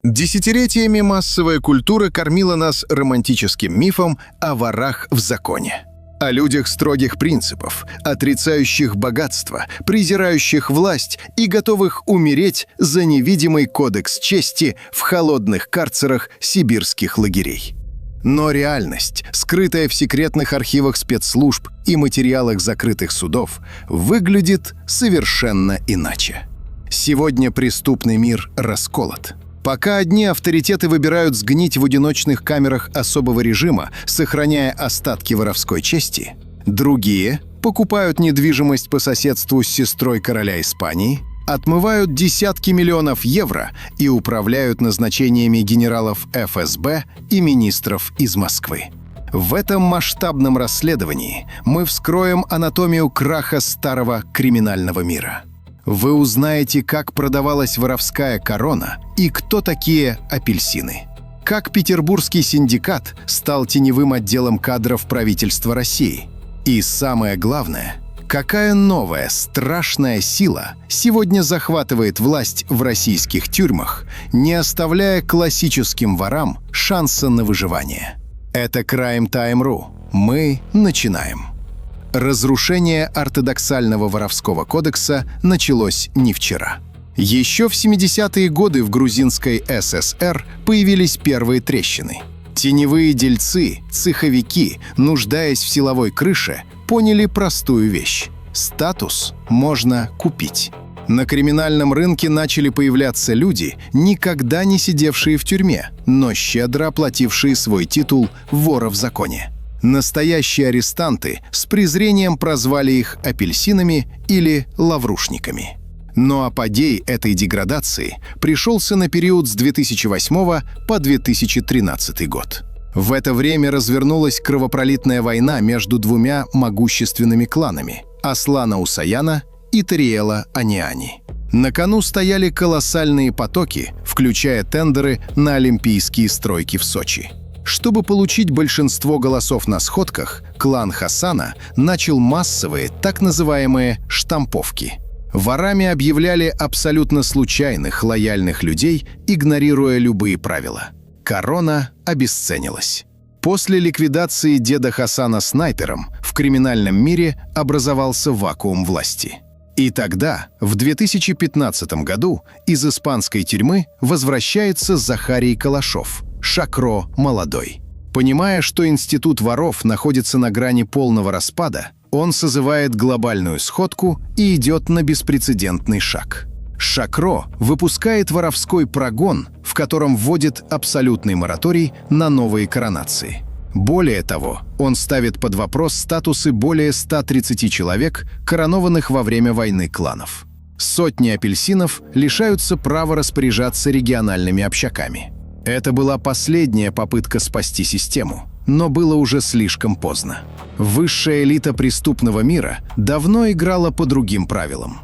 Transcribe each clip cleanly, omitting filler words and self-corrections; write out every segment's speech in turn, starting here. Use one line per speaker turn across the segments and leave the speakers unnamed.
Десятилетиями массовая культура кормила нас романтическим мифом о ворах в законе. О людях строгих принципов, отрицающих богатство, презирающих власть и готовых умереть за невидимый кодекс чести в холодных карцерах сибирских лагерей. Но реальность, скрытая в секретных архивах спецслужб и материалах закрытых судов, выглядит совершенно иначе. Сегодня преступный мир расколот. Пока одни авторитеты выбирают сгнить в одиночных камерах особого режима, сохраняя остатки воровской чести, другие покупают недвижимость по соседству с сестрой короля Испании, отмывают десятки миллионов евро и управляют назначениями генералов ФСБ и министров из Москвы. В этом масштабном расследовании мы вскроем анатомию краха старого криминального мира. Вы узнаете, как продавалась воровская корона и кто такие апельсины. Как петербургский синдикат стал теневым отделом кадров правительства России. И самое главное, какая новая страшная сила сегодня захватывает власть в российских тюрьмах, не оставляя классическим ворам шанса на выживание. Это Crime Time.ru. Мы начинаем. Разрушение ортодоксального воровского кодекса началось не вчера. Еще в 70-е годы в грузинской ССР появились первые трещины. Теневые дельцы, цеховики, нуждаясь в силовой крыше, поняли простую вещь – статус можно купить. На криминальном рынке начали появляться люди, никогда не сидевшие в тюрьме, но щедро оплатившие свой титул «вора в законе». Настоящие арестанты с презрением прозвали их апельсинами или лаврушниками. Но апогей этой деградации пришелся на период с 2008 по 2013 год. В это время развернулась кровопролитная война между двумя могущественными кланами – Аслана Усаяна и Тариэла Аниани. На кону стояли колоссальные потоки, включая тендеры на олимпийские стройки в Сочи. Чтобы получить большинство голосов на сходках, клан Хасана начал массовые, так называемые «штамповки». Ворами объявляли абсолютно случайных, лояльных людей, игнорируя любые правила. Корона обесценилась. После ликвидации деда Хасана снайпером в криминальном мире образовался вакуум власти. И тогда, в 2015 году, из испанской тюрьмы возвращается Захарий Калашов, Шакро молодой. Понимая, что институт воров находится на грани полного распада, он созывает глобальную сходку и идет на беспрецедентный шаг. Шакро выпускает воровской прогон, в котором вводит абсолютный мораторий на новые коронации. Более того, он ставит под вопрос статусы более 130 человек, коронованных во время войны кланов. Сотни апельсинов лишаются права распоряжаться региональными общаками. Это была последняя попытка спасти систему, но было уже слишком поздно. Высшая элита преступного мира давно играла по другим правилам.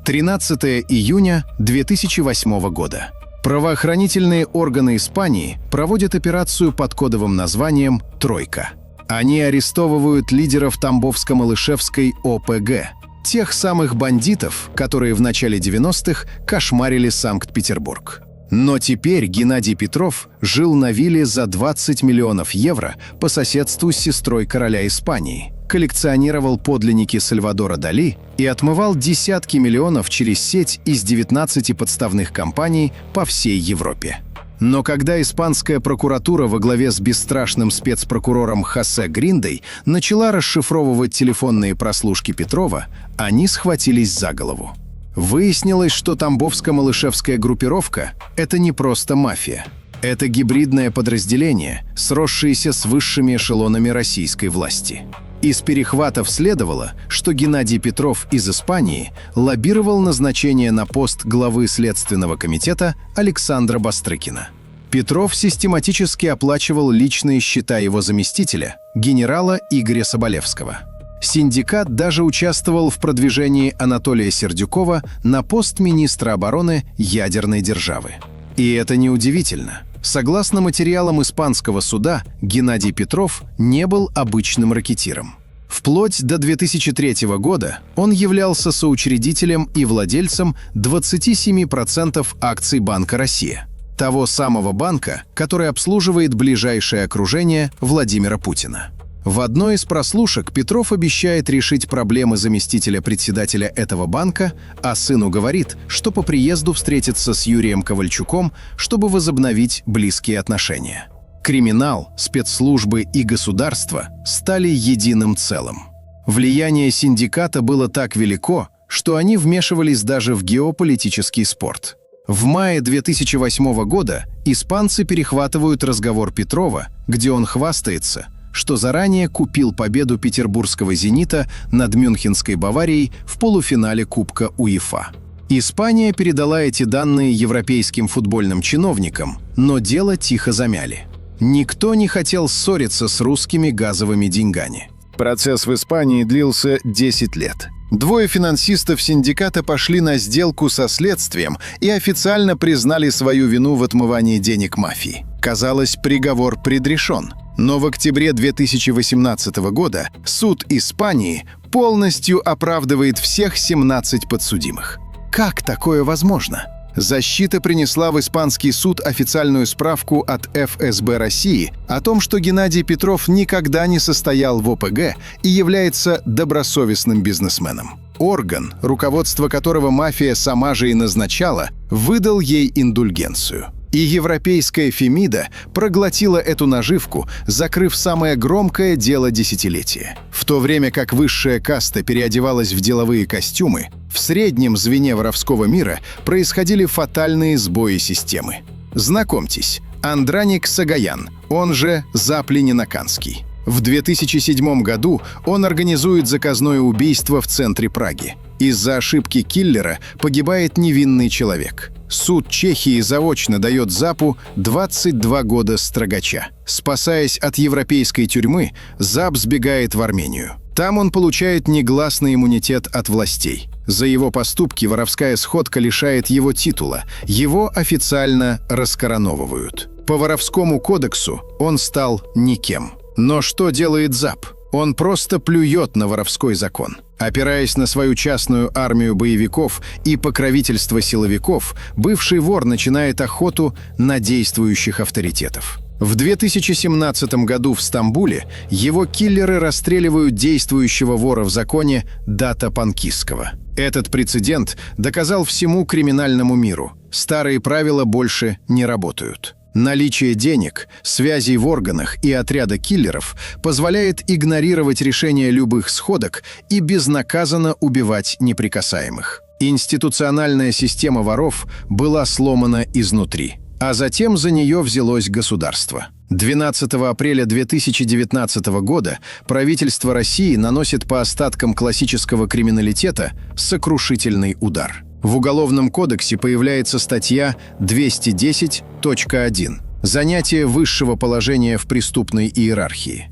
13 июня 2008 года. Правоохранительные органы Испании проводят операцию под кодовым названием «Тройка». Они арестовывают лидеров Тамбовско-Малышевской ОПГ, тех самых бандитов, которые в начале 90-х кошмарили Санкт-Петербург. Но теперь Геннадий Петров жил на вилле за 20 миллионов евро по соседству с сестрой короля Испании, коллекционировал подлинники Сальвадора Дали и отмывал десятки миллионов через сеть из 19 подставных компаний по всей Европе. Но когда испанская прокуратура во главе с бесстрашным спецпрокурором Хосе Гриндой начала расшифровывать телефонные прослушки Петрова, они схватились за голову. Выяснилось, что Тамбовско-Малышевская группировка – это не просто мафия. Это гибридное подразделение, сросшееся с высшими эшелонами российской власти. Из перехватов следовало, что Геннадий Петров из Испании лоббировал назначение на пост главы Следственного комитета Александра Бастрыкина. Петров систематически оплачивал личные счета его заместителя, генерала Игоря Соболевского. Синдикат даже участвовал в продвижении Анатолия Сердюкова на пост министра обороны ядерной державы. И это неудивительно. Согласно материалам испанского суда, Геннадий Петров не был обычным ракетиром. Вплоть до 2003 года он являлся соучредителем и владельцем 27% акций Банка «Россия». того самого банка, который обслуживает ближайшее окружение Владимира Путина. В одной из прослушек Петров обещает решить проблемы заместителя председателя этого банка, а сыну говорит, что по приезду встретится с Юрием Ковальчуком, чтобы возобновить близкие отношения. Криминал, спецслужбы и государство стали единым целым. Влияние синдиката было так велико, что они вмешивались даже в геополитический спорт. В мае 2008 года испанцы перехватывают разговор Петрова, где он хвастается, что заранее купил победу петербургского «Зенита» над мюнхенской «Баварией» в полуфинале Кубка УЕФА. Испания передала эти данные европейским футбольным чиновникам, но дело тихо замяли. Никто не хотел ссориться с русскими газовыми деньгами. Процесс в Испании длился 10 лет. Двое финансистов синдиката пошли на сделку со следствием и официально признали свою вину в отмывании денег мафии. Казалось, приговор предрешен. Но в октябре 2018 года суд Испании полностью оправдывает всех 17 подсудимых. Как такое возможно? Защита принесла в испанский суд официальную справку от ФСБ России о том, что Геннадий Петров никогда не состоял в ОПГ и является добросовестным бизнесменом. Орган, руководство которого мафия сама же и назначала, выдал ей индульгенцию. И европейская Фемида проглотила эту наживку, закрыв самое громкое дело десятилетия. В то время как высшая каста переодевалась в деловые костюмы, в среднем звене воровского мира происходили фатальные сбои системы. Знакомьтесь, Андраник Сагаян, он же Запленинаканский. В 2007 году он организует заказное убийство в центре Праги. Из-за ошибки киллера погибает невинный человек. Суд Чехии заочно дает Запу 22 года строгача. Спасаясь от европейской тюрьмы, Зап сбегает в Армению. Там он получает негласный иммунитет от властей. За его поступки воровская сходка лишает его титула. Его официально раскороновывают. По воровскому кодексу он стал никем. Но что делает Зап? Он просто плюет на воровской закон. Опираясь на свою частную армию боевиков и покровительство силовиков, бывший вор начинает охоту на действующих авторитетов. В 2017 году в Стамбуле его киллеры расстреливают действующего вора в законе Дата Панкисского. Этот прецедент доказал всему криминальному миру. Старые правила больше не работают. Наличие денег, связей в органах и отряда киллеров позволяет игнорировать решения любых сходок и безнаказанно убивать неприкасаемых. Институциональная система воров была сломана изнутри, а затем за нее взялось государство. 12 апреля 2019 года правительство России наносит по остаткам классического криминалитета сокрушительный удар. В Уголовном кодексе появляется статья 210.1 «Занятие высшего положения в преступной иерархии».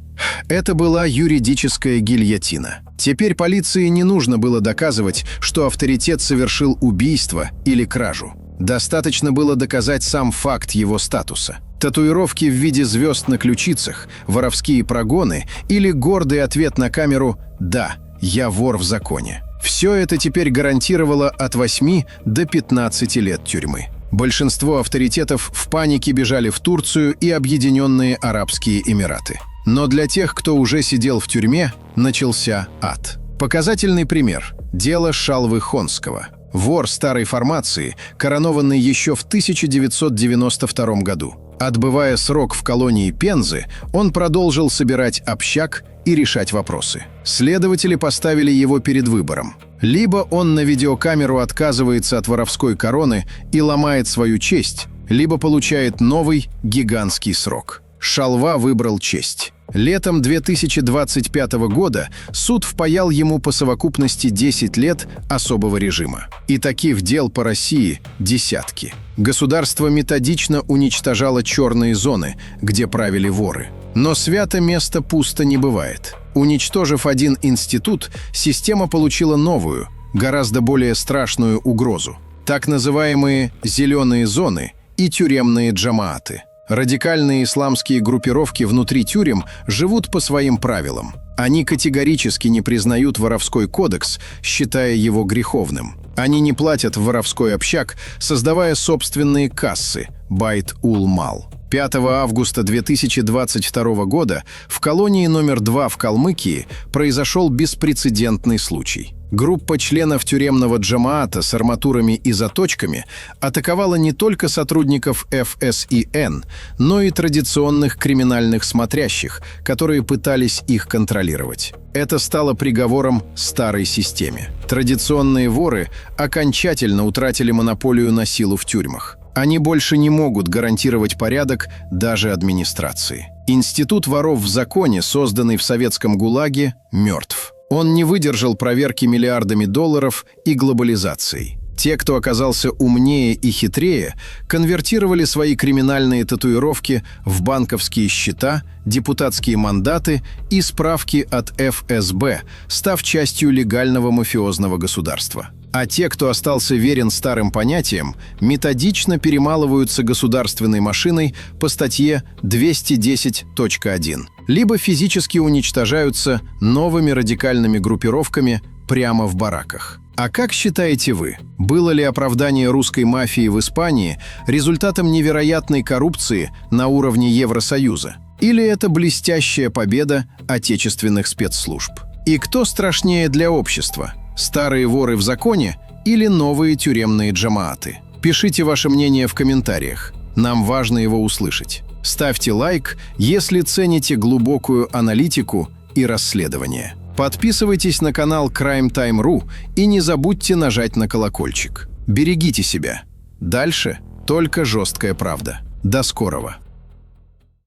Это была юридическая гильотина. Теперь полиции не нужно было доказывать, что авторитет совершил убийство или кражу. Достаточно было доказать сам факт его статуса. Татуировки в виде звезд на ключицах, воровские прогоны или гордый ответ на камеру «Да, я вор в законе». Все это теперь гарантировало от 8 до 15 лет тюрьмы. Большинство авторитетов в панике бежали в Турцию и Объединенные Арабские Эмираты. Но для тех, кто уже сидел в тюрьме, начался ад. Показательный пример – дело Шалвы Хонского. Вор старой формации, коронованный еще в 1992 году. Отбывая срок в колонии Пензы, он продолжил собирать общак и решать вопросы. Следователи поставили его перед выбором. Либо он на видеокамеру отказывается от воровской короны и ломает свою честь, либо получает новый гигантский срок. Шалва выбрал честь. Летом 2025 года суд впаял ему по совокупности 10 лет особого режима. И таких дел по России десятки. Государство методично уничтожало черные зоны, где правили воры. Но свято место пусто не бывает. Уничтожив один институт, система получила новую, гораздо более страшную угрозу. Так называемые «зеленые зоны» и тюремные джамааты. Радикальные исламские группировки внутри тюрем живут по своим правилам. Они категорически не признают воровской кодекс, считая его греховным. Они не платят в воровской общак, создавая собственные кассы, Байт-ул-Мал. 5 августа 2022 года в колонии номер 2 в Калмыкии произошел беспрецедентный случай. Группа членов тюремного джамаата с арматурами и заточками атаковала не только сотрудников ФСИН, но и традиционных криминальных смотрящих, которые пытались их контролировать. Это стало приговором старой системе. Традиционные воры окончательно утратили монополию на силу в тюрьмах. Они больше не могут гарантировать порядок даже администрации. Институт воров в законе, созданный в советском ГУЛАГе, мертв. Он не выдержал проверки миллиардами долларов и глобализацией. Те, кто оказался умнее и хитрее, конвертировали свои криминальные татуировки в банковские счета, депутатские мандаты и справки от ФСБ, став частью легального мафиозного государства. А те, кто остался верен старым понятиям, методично перемалываются государственной машиной по статье 210.1, либо физически уничтожаются новыми радикальными группировками прямо в бараках. А как считаете вы, было ли оправдание русской мафии в Испании результатом невероятной коррупции на уровне Евросоюза? Или это блестящая победа отечественных спецслужб? И кто страшнее для общества? Старые воры в законе или новые тюремные джамааты? Пишите ваше мнение в комментариях. Нам важно его услышать. Ставьте лайк, если цените глубокую аналитику и расследование. Подписывайтесь на канал Crime Time.ru и не забудьте нажать на колокольчик. Берегите себя. Дальше только жесткая правда. До скорого.